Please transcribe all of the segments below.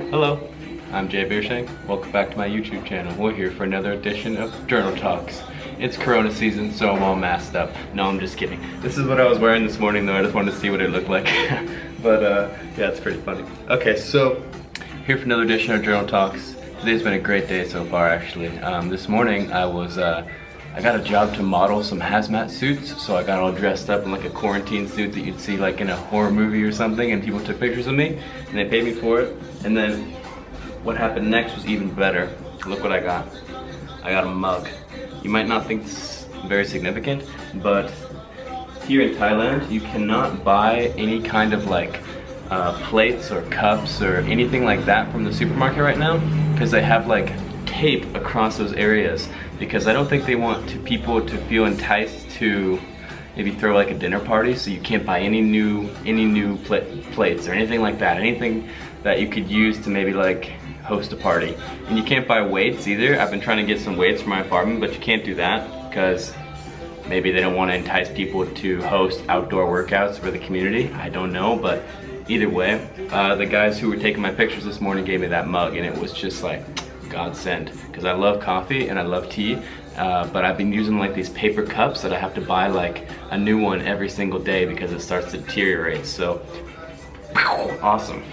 Hello, I'm Jay Beershank. Welcome back to my YouTube channel. We're here for another edition of Journal Talks. It's Corona season, so I'm all masked up. No, I'm just kidding. This is what I was wearing this morning though. I just wanted to see what it looked like. But yeah, it's pretty funny. Okay, so here for another edition of Journal Talks. Today's been a great day so far actually. This morning I got a job to model some hazmat suits, so I got all dressed up in like a quarantine suit that you'd see like in a horror movie or something, and people took pictures of me and they paid me for it. And then what happened next was even better. Look what I got. I got a mug. You might not think this is very significant, but here in Thailand you cannot buy any kind of like plates or cups or anything like that from the supermarket right now, because they have like tape across those areas, because I don't think they want people to feel enticed to maybe throw like a dinner party, so you can't buy any new plates or anything like that, anything that you could use to maybe like host a party. And you can't buy weights either. I've been trying to get some weights for my apartment, but you can't do that because maybe they don't want to entice people to host outdoor workouts for the community. I don't know, but either way, the guys who were taking my pictures this morning gave me that mug, and it was just like godsend, because I love coffee and I love tea, but I've been using like these paper cups that I have to buy like a new one every single day because it starts to deteriorate. So awesome.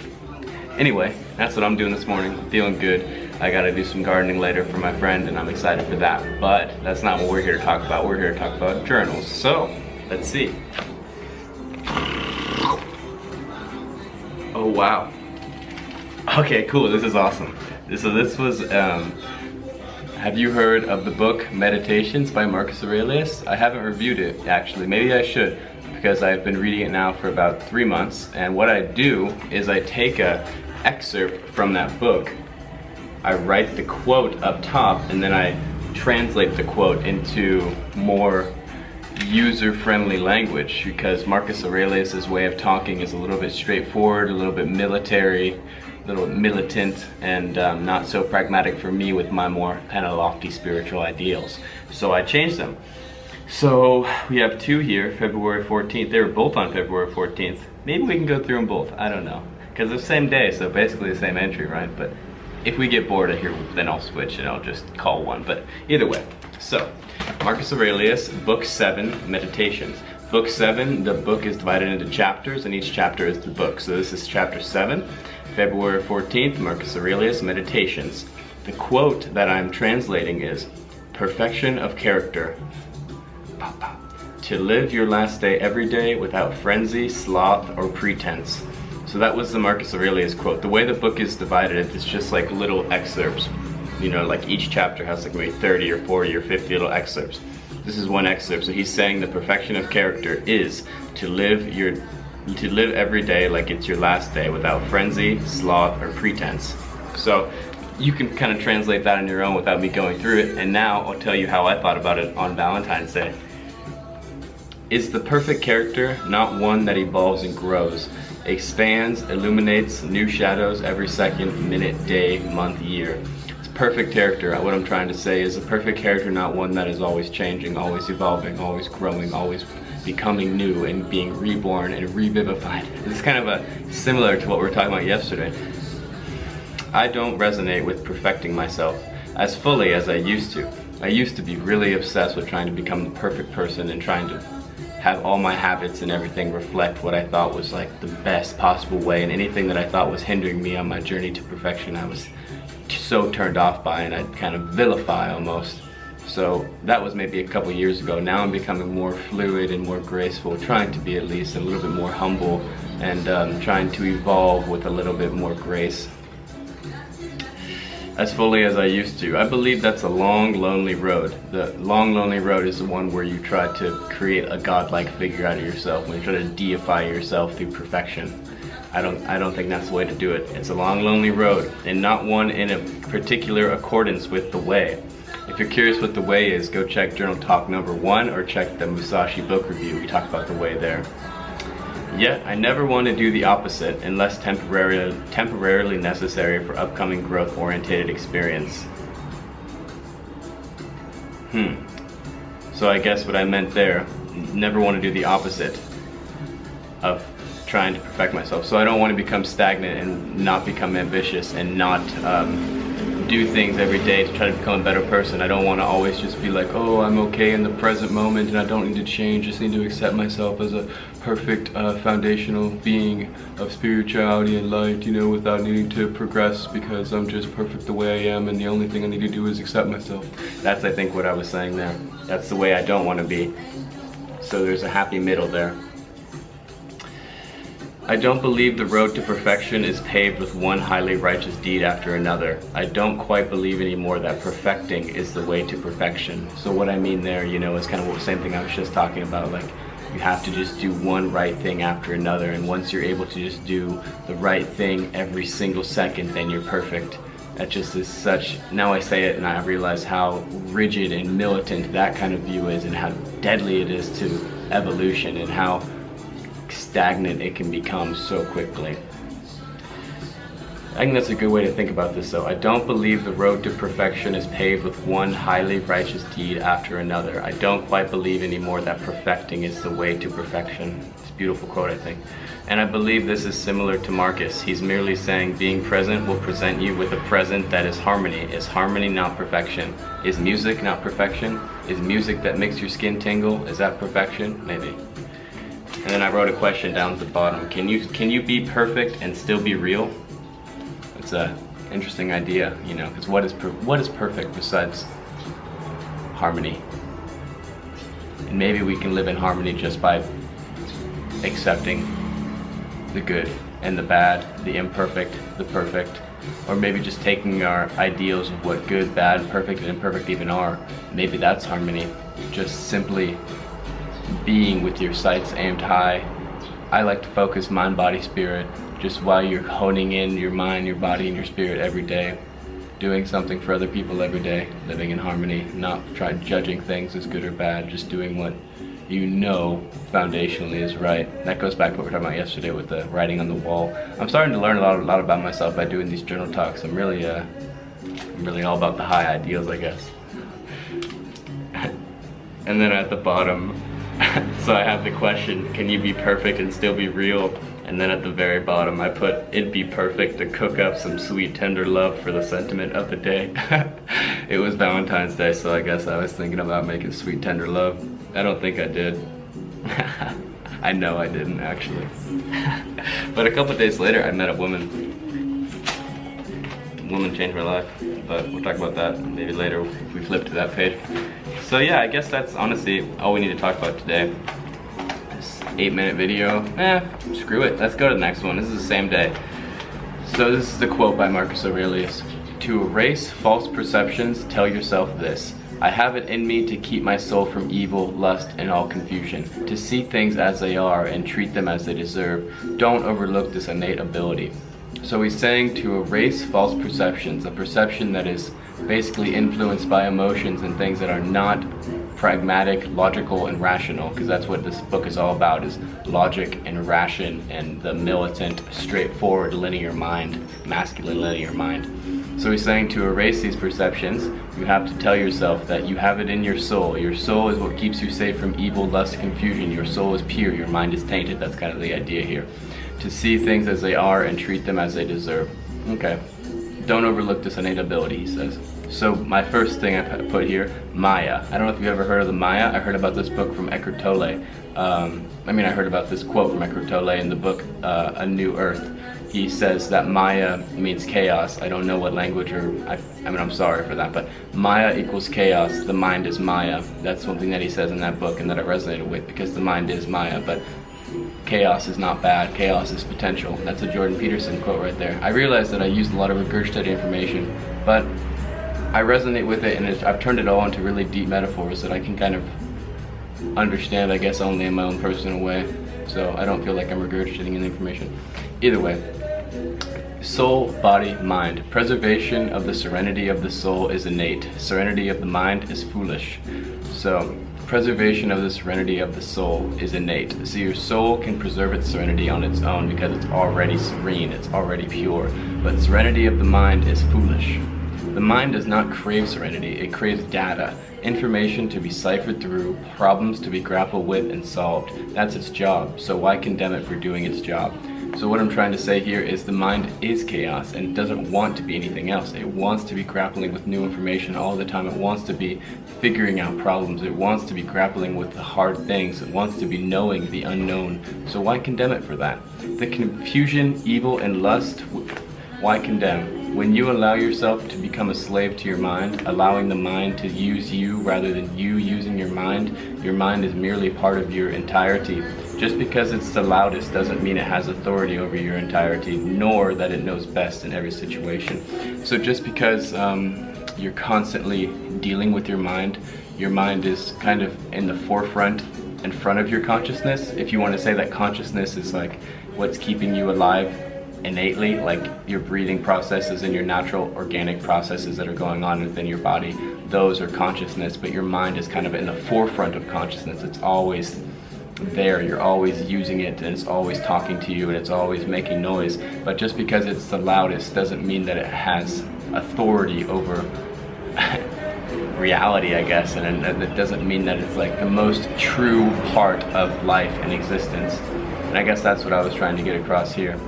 Anyway, that's what I'm doing this morning. I'm feeling good. I gotta do some gardening later for my friend, and I'm excited for that, but that's not what we're here to talk about. We're here to talk about journals. So let's see. Oh wow. Okay, cool. This is awesome. So this was, have you heard of the book Meditations by Marcus Aurelius? I haven't reviewed it actually. Maybe I should, because I've been reading it now for about 3 months. And what I do is I take a excerpt from that book, I write the quote up top, and then I translate the quote into more user-friendly language, because Marcus Aurelius' way of talking is a little bit straightforward, a little bit military, a little militant, and not so pragmatic for me with my more kind of lofty spiritual ideals. So I changed them. So we have two here, February 14th. They were both on February 14th. Maybe we can go through them both, I don't know. Because they're the same day, so basically the same entry, right? But if we get bored of here, then I'll switch and I'll just call one. But either way, so Marcus Aurelius, Book 7, Meditations. Book 7, the book is divided into chapters, and each chapter is the book. So this is chapter 7, February 14th, Marcus Aurelius, Meditations. The quote that I'm translating is, "Perfection of character. To live your last day every day without frenzy, sloth, or pretense." So that was the Marcus Aurelius quote. The way the book is divided, it's just like little excerpts. You know, like each chapter has like maybe 30 or 40 or 50 little excerpts. This is one excerpt. So he's saying the perfection of character is to live every day like it's your last day without frenzy, sloth, or pretense. So you can kind of translate that on your own without me going through it. And now I'll tell you how I thought about it on Valentine's Day. Is the perfect character not one that evolves and grows, expands, illuminates new shadows every second, minute, day, month, year? It's perfect character. What I'm trying to say is a perfect character not one that is always changing, always evolving, always growing, always becoming new and being reborn and revivified. It's kind of similar to what we were talking about yesterday. I don't resonate with perfecting myself as fully as I used to. I used to be really obsessed with trying to become the perfect person and trying to have all my habits and everything reflect what I thought was like the best possible way, and anything that I thought was hindering me on my journey to perfection I was so turned off by, and I'd kind of vilify almost. So that was maybe a couple years ago. Now I'm becoming more fluid and more graceful, trying to be at least a little bit more humble, and trying to evolve with a little bit more grace. As fully as I used to. I believe that's a long, lonely road. The long, lonely road is the one where you try to create a godlike figure out of yourself, when you try to deify yourself through perfection. I don't think that's the way to do it. It's a long, lonely road, and not one in a particular accordance with the way. If you're curious what the way is, go check Journal Talk number 1 or check the Musashi book review. We talk about the way there. Yet, I never want to do the opposite unless temporarily necessary for upcoming growth-oriented experience. So I guess what I meant there, never want to do the opposite of trying to perfect myself. So I don't want to become stagnant and not become ambitious and not do things every day to try to become a better person. I don't want to always just be like, oh, I'm okay in the present moment and I don't need to change, just need to accept myself as a perfect foundational being of spirituality and light, you know, without needing to progress because I'm just perfect the way I am and the only thing I need to do is accept myself. That's, I think, what I was saying there. That's the way I don't want to be. So there's a happy middle there. I don't believe the road to perfection is paved with one highly righteous deed after another. I don't quite believe anymore that perfecting is the way to perfection. So what I mean there, you know, is kind of the same thing I was just talking about. Like, you have to just do one right thing after another, and once you're able to just do the right thing every single second, then you're perfect. That just is such, now I say it and I realize how rigid and militant that kind of view is and how deadly it is to evolution and how stagnant it can become so quickly. I think that's a good way to think about this though. I don't believe the road to perfection is paved with one highly righteous deed after another. I don't quite believe anymore that perfecting is the way to perfection. It's a beautiful quote, I think. And I believe this is similar to Marcus. He's merely saying being present will present you with a present that is harmony. Is harmony not perfection? Is music not perfection? Is music that makes your skin tingle, is that perfection? Maybe. And then I wrote a question down at the bottom. Can you be perfect and still be real? It's an interesting idea, you know, because what is perfect besides harmony? And maybe we can live in harmony just by accepting the good and the bad, the imperfect, the perfect, or maybe just taking our ideals of what good, bad, perfect, and imperfect even are. Maybe that's harmony. Just simply being with your sights aimed high. I like to focus mind, body, spirit, just while you're honing in your mind, your body, and your spirit every day, doing something for other people every day, living in harmony, not trying judging things as good or bad, just doing what you know foundationally is right. That goes back to what we were talking about yesterday with the writing on the wall. I'm starting to learn a lot about myself by doing these journal talks. I'm really all about the high ideals, I guess. And then at the bottom, so I have the question, can you be perfect and still be real? And then at the very bottom I put, it'd be perfect to cook up some sweet tender love for the sentiment of the day. It was Valentine's Day, so I guess I was thinking about making sweet tender love. I don't think I did. I know I didn't actually. But a couple days later I met a woman. The woman changed my life, but we'll talk about that maybe later if we flip to that page. So yeah, I guess that's honestly all we need to talk about today. This 8-minute video, screw it, let's go to the next one. This is the same day. So this is a quote by Marcus Aurelius. To erase false perceptions, tell yourself this: I have it in me to keep my soul from evil, lust, and all confusion, to see things as they are and treat them as they deserve. Don't overlook this innate ability. So he's saying to erase false perceptions, a perception that is basically influenced by emotions and things that are not pragmatic, logical, and rational, because that's what this book is all about, is logic and ration and the militant, straightforward, linear mind, masculine linear mind. So he's saying to erase these perceptions, you have to tell yourself that you have it in your soul. Your soul is what keeps you safe from evil, lust, confusion. Your soul is pure, your mind is tainted. That's kind of the idea here. To see things as they are and treat them as they deserve. Okay. Don't overlook this innate ability, he says. So my first thing I put here, Maya. I don't know if you've ever heard of the Maya. I heard about this book from Eckhart Tolle. I heard about this quote from Eckhart Tolle in the book A New Earth. He says that Maya means chaos. I don't know what language, I'm sorry for that, but Maya equals chaos. The mind is Maya. That's something that he says in that book and that I resonated with, because the mind is Maya, but chaos is not bad. Chaos is potential. That's a Jordan Peterson quote right there. I realized that I used a lot of regurgitated information, but I resonate with it, and I've turned it all into really deep metaphors that I can kind of understand, I guess, only in my own personal way. So I don't feel like I'm regurgitating any information. Either way, soul, body, mind. Preservation of the serenity of the soul is innate. Serenity of the mind is foolish. So preservation of the serenity of the soul is innate. So your soul can preserve its serenity on its own because it's already serene, it's already pure. But serenity of the mind is foolish. The mind does not crave serenity, it craves data, information to be ciphered through, problems to be grappled with and solved. That's its job, so why condemn it for doing its job? So what I'm trying to say here is the mind is chaos and it doesn't want to be anything else. It wants to be grappling with new information all the time. It wants to be figuring out problems. It wants to be grappling with the hard things. It wants to be knowing the unknown. So why condemn it for that? The confusion, evil, and lust, why condemn? When you allow yourself to become a slave to your mind, allowing the mind to use you rather than you using your mind is merely part of your entirety. Just because it's the loudest doesn't mean it has authority over your entirety, nor that it knows best in every situation. So just because you're constantly dealing with your mind is kind of in the forefront, in front of your consciousness. If you want to say that consciousness is like what's keeping you alive innately, like your breathing processes and your natural organic processes that are going on within your body, those are consciousness, but your mind is kind of in the forefront of consciousness. It's always there, you're always using it, and it's always talking to you, and it's always making noise. But just because it's the loudest doesn't mean that it has authority over reality, I guess, and it doesn't mean that it's like the most true part of life and existence. And I guess that's what I was trying to get across here.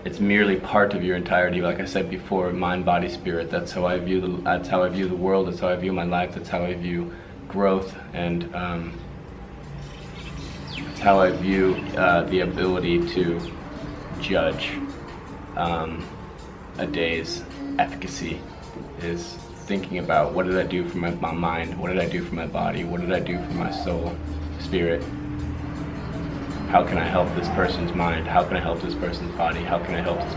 It's merely part of your entirety, like I said before, mind, body, spirit. That's how I view the world. That's how I view my life. That's how I view growth, and that's how I view the ability to judge a day's efficacy, is thinking about what did I do for my mind, what did I do for my body, what did I do for my soul, spirit. How can I help this person's mind? How can I help this person's body? How can I help this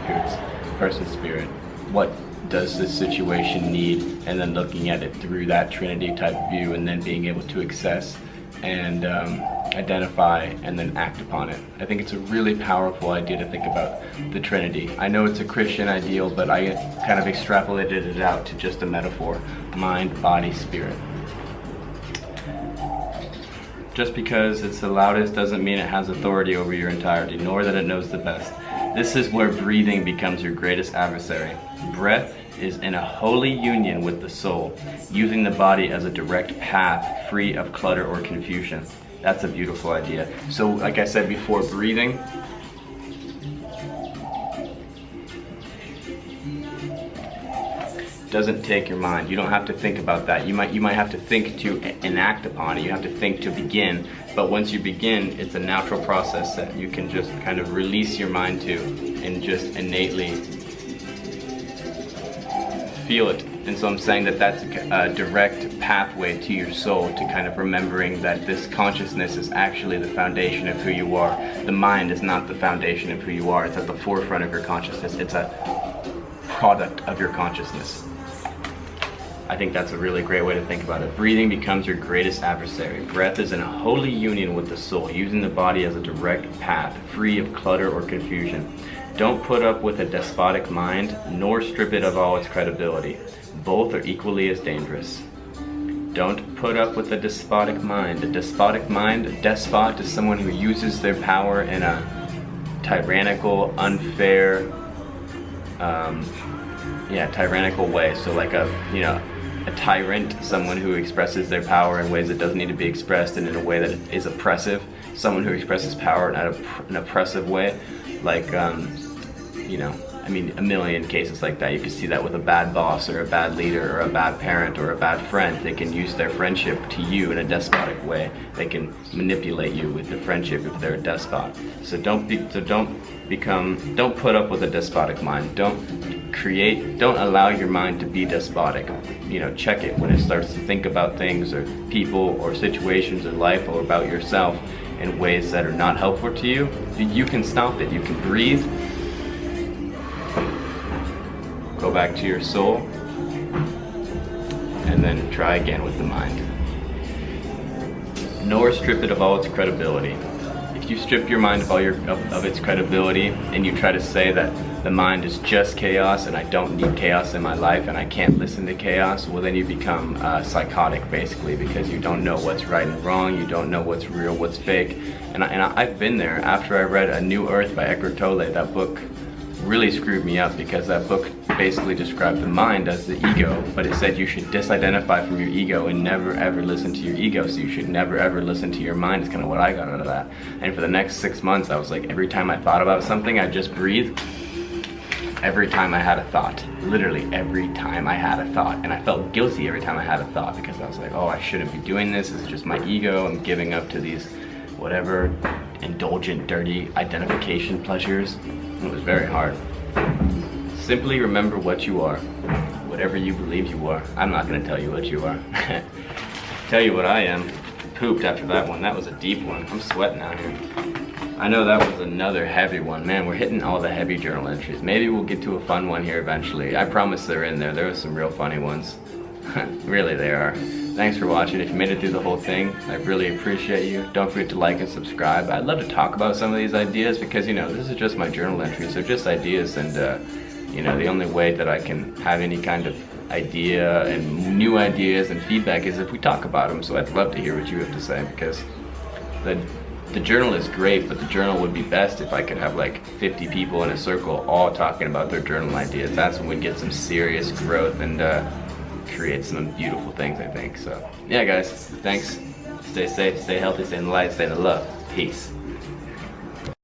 person's spirit? What does this situation need? And then looking at it through that Trinity type view, and then being able to access and identify and then act upon it. I think it's a really powerful idea to think about the Trinity. I know it's a Christian ideal, but I kind of extrapolated it out to just a metaphor: mind, body, spirit. Just because it's the loudest doesn't mean it has authority over your entirety, nor that it knows the best. This is where breathing becomes your greatest adversary. Breath is in a holy union with the soul, using the body as a direct path, free of clutter or confusion. That's a beautiful idea. So, like I said before, breathing doesn't take your mind. You don't have to think about that. You might have to think to enact upon it. You have to think to begin. But once you begin, it's a natural process that you can just kind of release your mind to and just innately feel it. And so I'm saying that that's a direct pathway to your soul, to kind of remembering that this consciousness is actually the foundation of who you are. The mind is not the foundation of who you are. It's at the forefront of your consciousness. It's a product of your consciousness. I think that's a really great way to think about it. Breathing becomes your greatest adversary. Breath is in a holy union with the soul, using the body as a direct path, free of clutter or confusion. Don't put up with a despotic mind, nor strip it of all its credibility. Both are equally as dangerous. Don't put up with a despotic mind. A despotic mind, a despot, is someone who uses their power in a tyrannical, unfair, tyrannical way. So like a tyrant, someone who expresses their power in ways that doesn't need to be expressed and in a way that is oppressive. Someone who expresses power in an oppressive way, like, a million cases like that. You can see that with a bad boss or a bad leader or a bad parent or a bad friend. They can use their friendship to you in a despotic way. They can manipulate you with their friendship if they're a despot. So don't put up with a despotic mind. Don't allow your mind to be despotic. Check it when it starts to think about things or people or situations in life or about yourself in ways that are not helpful to you. You can stop it. You can breathe. Go back to your soul, and then try again with the mind. Nor strip it of all its credibility. If you strip your mind of its credibility and you try to say that the mind is just chaos and I don't need chaos in my life and I can't listen to chaos, well then you become psychotic basically, because you don't know what's right and wrong, you don't know what's real, what's fake. And I've been there. After I read A New Earth by Eckhart Tolle, that book really screwed me up, because that book basically described the mind as the ego, but it said you should disidentify from your ego and never ever listen to your ego, so you should never ever listen to your mind. It's kind of what I got out of that. And for the next 6 months, I was like, every time I thought about something, I just breathe. Every time I had a thought, literally every time I had a thought, and I felt guilty every time I had a thought, because I was like, oh, I shouldn't be doing this, it's just my ego, I'm giving up to these whatever indulgent, dirty identification pleasures. It was very hard. Simply remember what you are, whatever you believe you are. I'm not gonna tell you what you are. Tell you what I am. Pooped after that one. That was a deep one. I'm sweating out here. I know that was another heavy one. Man, we're hitting all the heavy journal entries. Maybe we'll get to a fun one here eventually. I promise they're in there. There are some real funny ones. Really, they are. Thanks for watching. If you made it through the whole thing, I really appreciate you. Don't forget to like and subscribe. I'd love to talk about some of these ideas, because, you know, this is just my journal entries. They're just ideas, and, you know, the only way that I can have any kind of idea and new ideas and feedback is if we talk about them. So I'd love to hear what you have to say, because the journal is great, but the journal would be best if I could have like 50 people in a circle all talking about their journal ideas. That's when we'd get some serious growth and create some beautiful things, I think. So yeah, guys, thanks. Stay safe, stay healthy, stay in the light, stay in the love. Peace.